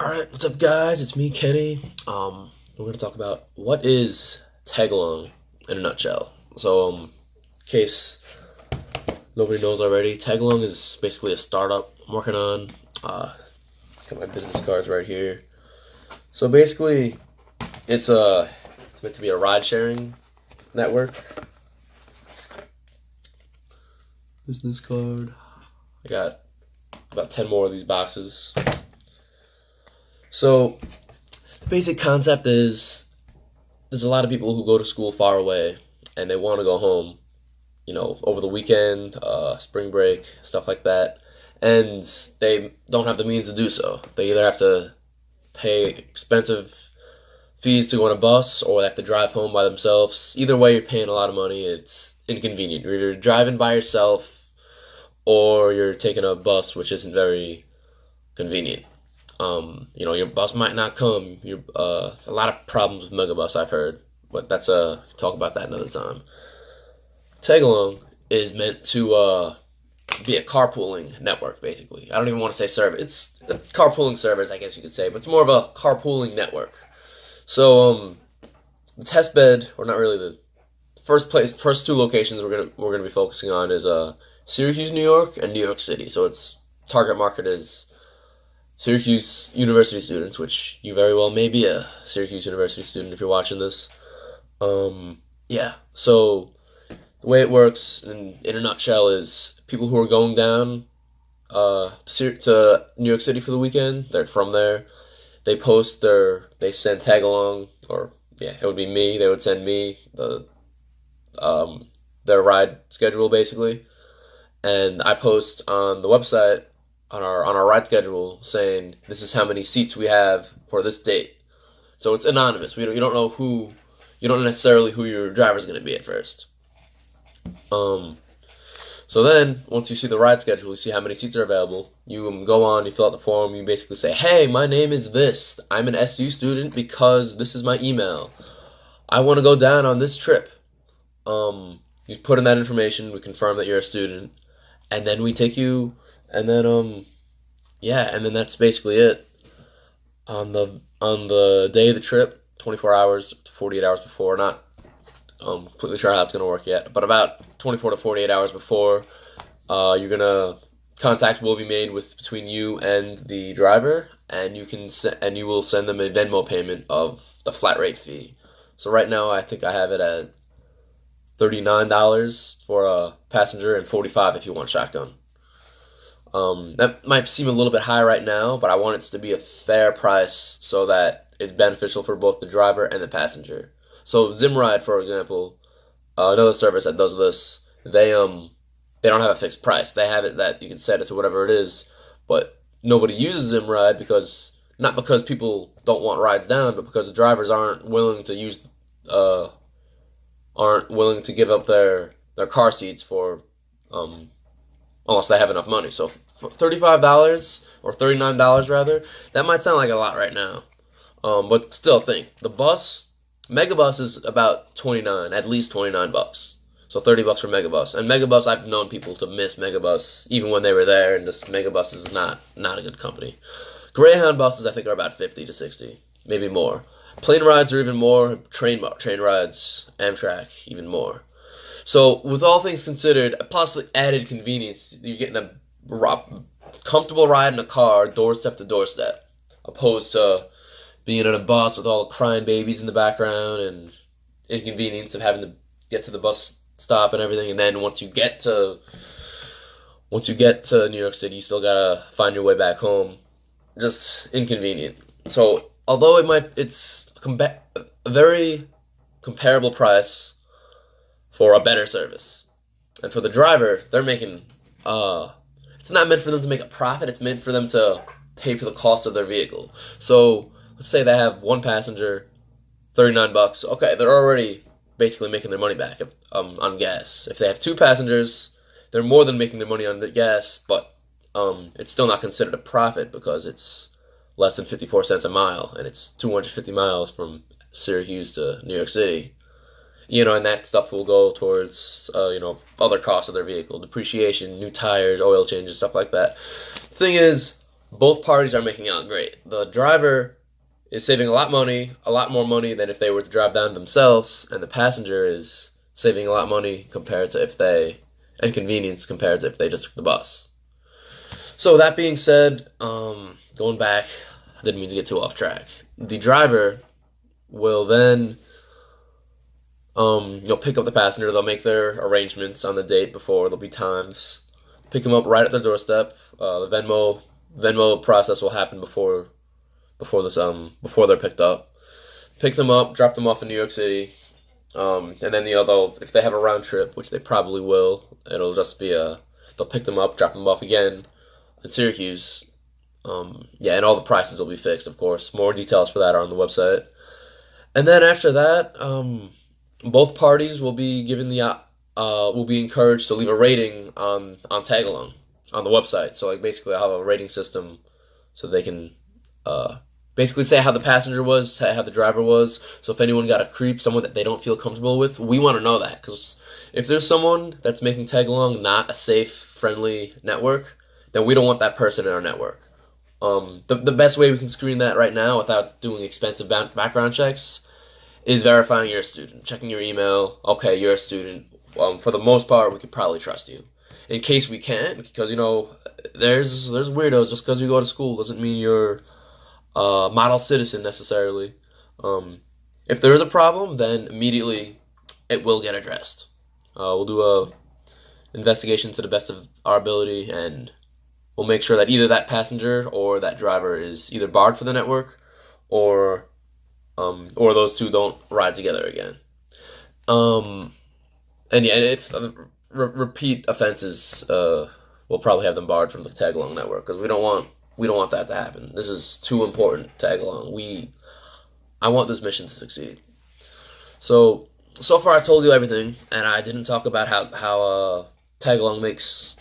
Alright, what's up guys? It's me, Kenny. We're gonna talk about what is Tagalong in a nutshell. In case nobody knows already, Tagalong is basically a startup I'm working on. Got my business cards right here. So basically, it's meant to be a ride sharing network. Business card. I got about 10 more of these boxes. So, the basic concept is there's a lot of people who go to school far away and they want to go home, over the weekend, spring break, stuff like that, and they don't have the means to do so. They either have to pay expensive fees to go on a bus or they have to drive home by themselves. Either way, you're paying a lot of money. It's inconvenient. You're either driving by yourself or you're taking a bus, which isn't very convenient. Your bus might not come. A lot of problems with Megabus, I've heard, but talk about that another time. Tagalong is meant to be a carpooling network, basically. I don't even want to say service. It's a carpooling service, I guess you could say, but it's more of a carpooling network. So, the test bed, or not really the first two locations we're gonna be focusing on is Syracuse, New York, and New York City. So its target market is Syracuse University students, which you very well may be a Syracuse University student if you're watching this. Yeah. So the way it works in a nutshell is people who are going down to New York City for the weekend. They're from there. They send Tagalong, or yeah, it would be me. They would send me their ride schedule basically, and I post on the website on our ride schedule saying this is how many seats we have for this date. So it's anonymous. You don't know you don't know necessarily who your driver's going to be at first. So then once you see the ride schedule, you see how many seats are available. You go on, you fill out the form, you basically say, "Hey, my name is this. I'm an SU student because this is my email. I want to go down on this trip." You put in that information, we confirm that you're a student, and then we take you. And then and then that's basically it. On the day of the trip, 24 hours to 48 hours before, not completely sure how it's gonna work yet, but about 24 to 48 hours before, contact will be made between you and the driver, and you will send them a Venmo payment of the flat rate fee. So right now, I think I have it at $39 for a passenger and $45 if you want shotgun. That might seem a little bit high right now, but I want it to be a fair price so that it's beneficial for both the driver and the passenger. So Zimride, for example, another service that does this, they don't have a fixed price. They have it that you can set it to whatever it is, but nobody uses Zimride not because people don't want rides down, but because the drivers aren't willing to give up their car seats for unless they have enough money. So for $35 or $39 rather, that might sound like a lot right now. But still think, Megabus is about at least $29. So $30 for Megabus. And Megabus, I've known people to miss Megabus even when they were there, and just Megabus is not a good company. Greyhound buses, I think, are about 50 to 60, maybe more. Plane rides are even more. Train rides, Amtrak, even more. So, with all things considered, plus the added convenience, you're getting a comfortable ride in a car, doorstep to doorstep, opposed to being in a bus with all the crying babies in the background and inconvenience of having to get to the bus stop and everything. And then once you get to New York City, you still gotta find your way back home. Just inconvenient. So, although it's a very comparable price for a better service. And for the driver, they're making, it's not meant for them to make a profit, it's meant for them to pay for the cost of their vehicle. So, let's say they have one passenger, $39. Okay, they're already basically making their money back on gas. If they have two passengers, they're more than making their money on the gas, but it's still not considered a profit because it's less than 54 cents a mile, and it's 250 miles from Syracuse to New York City. And that stuff will go towards, other costs of their vehicle, depreciation, new tires, oil changes, stuff like that. Thing is, both parties are making out great. The driver is saving a lot more money than if they were to drive down themselves, and the passenger is saving a lot of money compared to and convenience compared to if they just took the bus. So that being said, going back, I didn't mean to get too off track. The driver will then, pick up the passenger. They'll make their arrangements on the date before. There'll be times. Pick them up right at their doorstep. The Venmo process will happen before they're picked up. Pick them up, drop them off in New York City, and then if they have a round trip, which they probably will, it'll just be they'll pick them up, drop them off again in Syracuse. And all the prices will be fixed, of course. More details for that are on the website. And then after that, both parties will be will be encouraged to leave a rating on TTagalong on the website. So basically I'll have a rating system so they can basically say how the passenger was, say how the driver was. So if anyone got a creep, someone that they don't feel comfortable with, we want to know that, because if there's someone that's making TTagalong not a safe, friendly network, then we don't want that person in our network. The best way we can screen that right now without doing expensive background checks is verifying you're a student, checking your email. Okay, you're a student. For the most part, we could probably trust you. In case we can't, because there's weirdos. Just because you go to school doesn't mean you're a model citizen necessarily. If there is a problem, then immediately it will get addressed. We'll do a investigation to the best of our ability, and we'll make sure that either that passenger or that driver is either barred from the network, or those two don't ride together again. And if repeat offenses, we'll probably have them barred from the TTagalong network, because we don't want that to happen. This is too important. TTagalong. I want this mission to succeed. So far I told you everything, and I didn't talk about how TTagalong makes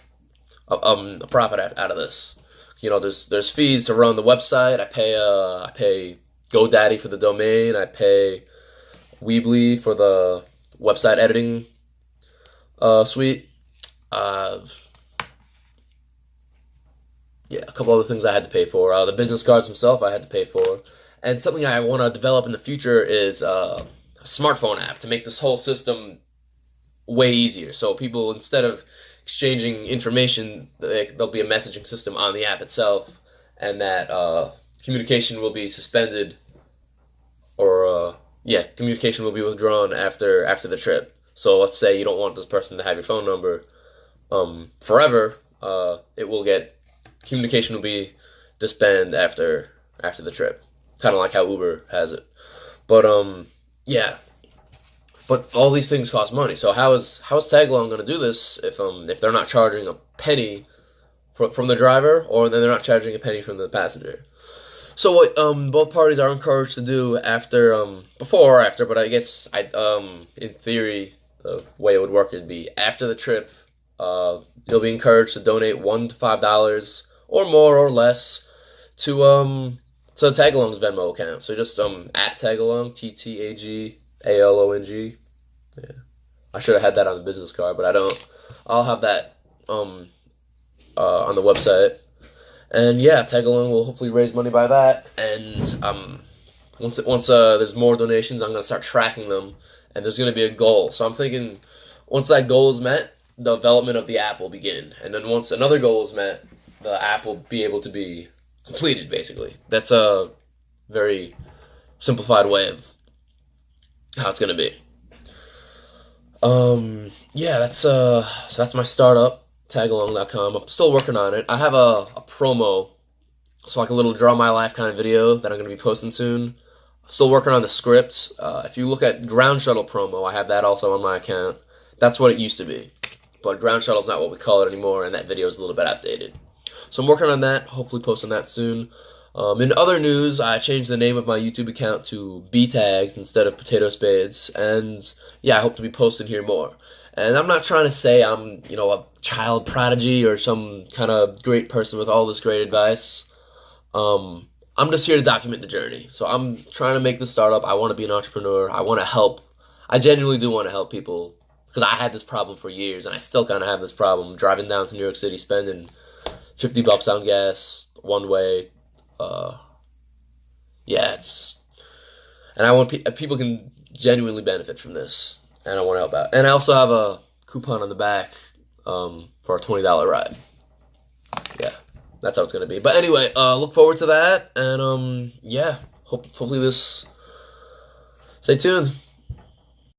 a profit out of this. There's fees to run the website. I pay GoDaddy for the domain. I pay Weebly for the website editing suite. A couple other things I had to pay for. The business cards themselves I had to pay for. And something I want to develop in the future is a smartphone app to make this whole system way easier. So people, instead of exchanging information, there'll be a messaging system on the app itself, and that communication will be suspended, or communication will be withdrawn after the trip. So let's say you don't want this person to have your phone number forever. Communication will be disbanded after the trip, kind of like how Uber has it. But But all these things cost money. So how is TTagalong going to do this if they're not charging a penny from the driver, or then they're not charging a penny from the passenger? So what both parties are encouraged to do before or after, but I guess in theory the way it would work would be after the trip. You'll be encouraged to donate $1 to $5 or more or less to TTagalong's Venmo account. So just at TTagalong, TTAGALONG. Yeah, I should have had that on the business card, but I don't. I'll have that on the website. And yeah, TTagalong will hopefully raise money by that. And once there's more donations, I'm gonna start tracking them, and there's gonna be a goal. So I'm thinking once that goal is met, the development of the app will begin. And then once another goal is met, the app will be able to be completed, basically. That's a very simplified way of how it's going to be. So that's my startup, TTagalong.com. I'm still working on it. I have a promo, so like a little draw my life kind of video that I'm going to be posting soon. I'm still working on the script. If you look at Ground Shuttle promo, I have that also on my account. That's what it used to be. But Ground Shuttle's not what we call it anymore, and that video is a little bit outdated. So I'm working on that, hopefully posting that soon. In other news, I changed the name of my YouTube account to B-Tags instead of Potato Spades, and yeah, I hope to be posting here more. And I'm not trying to say I'm, a child prodigy or some kind of great person with all this great advice. I'm just here to document the journey. So I'm trying to make this startup. I want to be an entrepreneur. I want to help. I genuinely do want to help people, because I had this problem for years, and I still kind of have this problem driving down to New York City, spending $50 on gas one way. Yeah, and I want people can genuinely benefit from this, and I want to help out. And I also have a coupon on the back for a $20 ride. Yeah, that's how it's gonna be. But anyway, look forward to that, and yeah, hopefully this. Stay tuned.